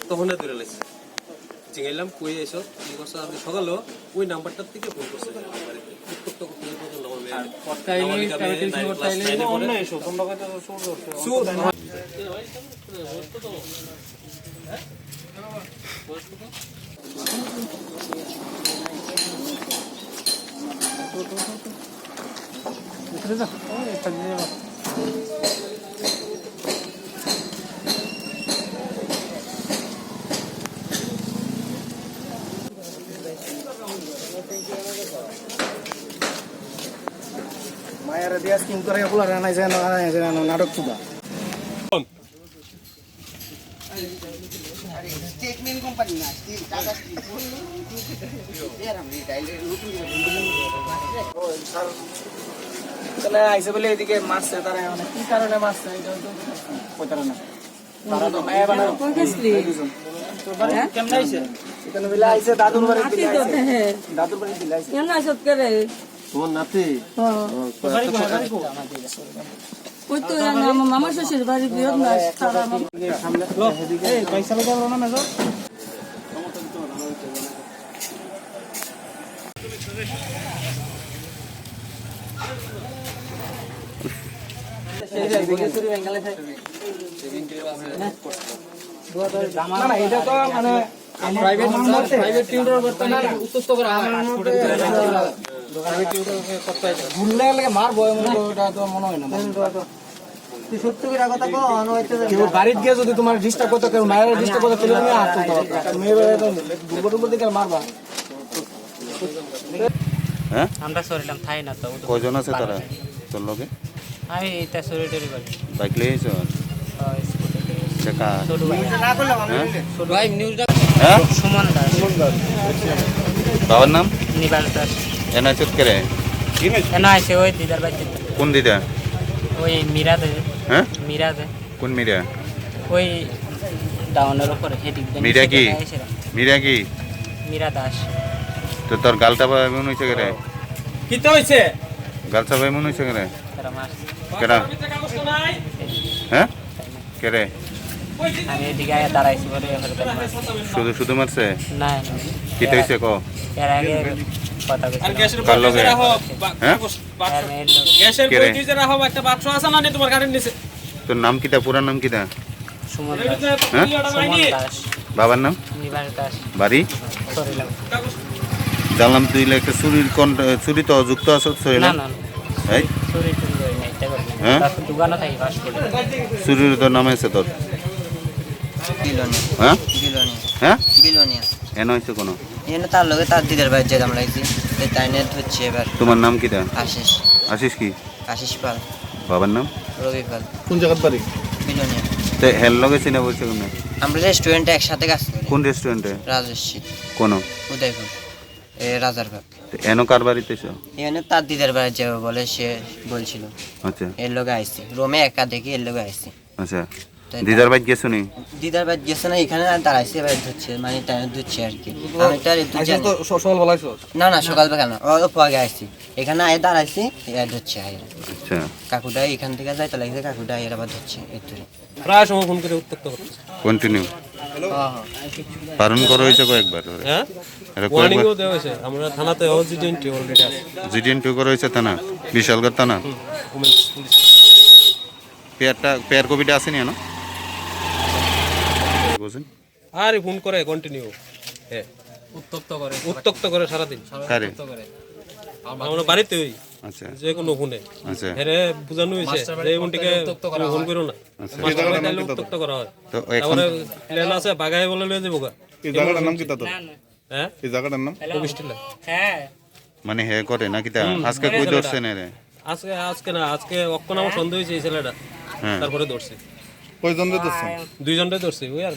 তখন ধরে লাইছে জিগাইলাম কই এসো কি করছো আপনি সকালেও ওই নাম্বারটার থেকে ফোন করছে উত্তপ্ত করতে মায়ের দিয়া স্কিম করে ওগুলা রানাই যায় না নাটক চুদা স্টেটমেন্ট কোম্পানি না টাটা স্টিল এর আমি ডাইলে নতুন চলে আইছে বলে এদিকে মারছে তারা মানে কি কারণে মারছে এটা তো কইতারা না তারা তো মায়া বানাও কোন কেসলি তো কেমন আইছে এখানে বলে আইছে দাদুর বাড়ি দিলে আইছে দাদুর বাড়ি দিলে আইছে কেন আসত করে তোমার নাতি বাড়ি ওই তো আমার মামা শ্বশুর বাড়ি বিরোধ না তারা সামনে এই পয়সা লাগাবো না মেজর না এটা তো মানে প্রাইভেট টিউটর বর্তমানে উত্তপ্ত করা হয় প্রাইভেট টিউটর করতে হয় ভুললে লাগে মারবো ওটা তো মনে হয় না তুই সত্যি করে কথা কও অনহইতে কেউ বাড়িতে গিয়ে যদি তোমার ডিস্টার্ব করতে কেউ মায়ের ডিস্টার্ব করতে তুলে নিয়ে আসতে তো মেয়ে তো দুর্বল দিকে মারবা হ্যাঁ আমরা সরিলাম থাই না তো কয়জন আছে তারা তোর লগে আমি এটা সরি টরি করি বাইক লিয়ে আইছো ছোট ভাই না করলাম ছোট ভাই নিউজটা হ্যাঁ সুমন দাস বাবার নাম নিবাস দাস এনা চুত করে কেন আইসে ওই দিদার বাচ্চা কোন দিদা ওই মিরাদে হ্যাঁ মিরাদে কোন মিরা ওই ডাউনের উপরে হেদিক মিরা কি মিরা কি মিরা দাস তো তোর গালটা ভাই মন হইছে করে কি তো হইছে গালটা ভাই মন হইছে করে তারা মাস কেডা হ্যাঁ কেরে আমি এদিকে আগে দাঁড়াইছি বলে শুধু শুধু মারছে না কি তো হইছে কো এর আগে কথা আর বলছি গ্যাসের কার লগে? হ্যাঁ? গ্যাসের মেয়ের লোক বই দিতে রাখো একটা বাক্স আছে না তোমার গাড়ির নিচে তোর নাম কিটা পুরা নাম কিটা সুমন দাস হ্যাঁ সুমন দাস বাবার নাম নিবাস দাস বাড়ি সরিলাম জানলাম তুই একটা চুরি তো যুক্ত আছো না সরিলাম না এই চুরি টুরি করি না এটা করি না হ্যাঁ? তারপর দোকানে থাকি ফাস্ট ফুড চুরির তোর নাম আছে তোর বিলোনিয়া হ্যাঁ বিলোনিয়া হ্যাঁ বিলোনিয়া এন হয়েছে কোনো এনে তার লগে তার দিদের বাড়ি যেতাম লাগছি তাই নিয়ে ধরছি এবার তোমার নাম কিটা আশিস আশিস কি আশিস পাল বাবার নাম রবি পাল কোন জায়গার বাড়ি বিলোনিয়া তো হেল লগে চিনা বলছে কোন আমরা রেস্টুরেন্টে একসাথে কাজ করি কোন রেস্টুরেন্টে রাজস্বী কোন উদয়পুর রাজারবাগ এনো কার বাড়িতে এসো এখানে তার দিদের বাড়ি যাবে বলে সে বলছিল আচ্ছা এর লগে আইসি রোমে একা দেখি এর লগে আইসি আচ্ছা দিদার বাইক গেছো নি দিদার বাড়ি গেছে না এখানে দাঁড়াইছে এবার ধরছে মানে টাইম ধরছে আর কি আমি তো আর একটু জানি সকাল বেলাইছো না না সকালবেলা না অল্প আগে আইসি এখানে আয় দাঁড়াইছি এবার ধরছে আয় আচ্ছা কাকুটা এখান থেকে যাইতে লাগছে কাকুটা এর আবার ধরছে একটু প্রায় সময় ফোন করে উত্তপ্ত করতেছে কন্টিনিউ পালন করা হয়েছে কয়েকবার হ্যাঁ এটা ওয়ার্নিংও কয়েকবার দেওয়া হয়েছে আমরা থানাতে জিডি অলরেডি আছে জিডিএন টু করা হয়েছে থানা বিশালগড় থানা উমেন্স পুলিশ পেয়ার কপিটা আসেনি না বুঝেন আরে ফোন করে কন্টিনিউ হ্যাঁ উত্তপ্ত করে সারাদিন কারে আমরা বাড়িতে ওই আচ্ছা যে কোনো ফোনে আচ্ছা হেরে বুঝানো হয়েছে যে এমনটিকে ফোন করো না আচ্ছা। মাস্টার তাইলে উত্তপ্ত করা হয় তো এখন তারপরে প্ল্যান আছে বাগায় বলে লয়ে যাবো এই জায়গাটার নাম কি তাতো হ্যাঁ এই জায়গাটার নাম কবিষ্টিলা হ্যাঁ মানে হে করে নাকি তা আজকে কই ধরছে না রে আজকে না আজকে অক্ষণ আমার সন্দেহ হয়েছে এই ছেলেটা হ্যাঁ তারপরে ধরছে কয়জন রে দছ দুইজনটাই ধরছে ওই আর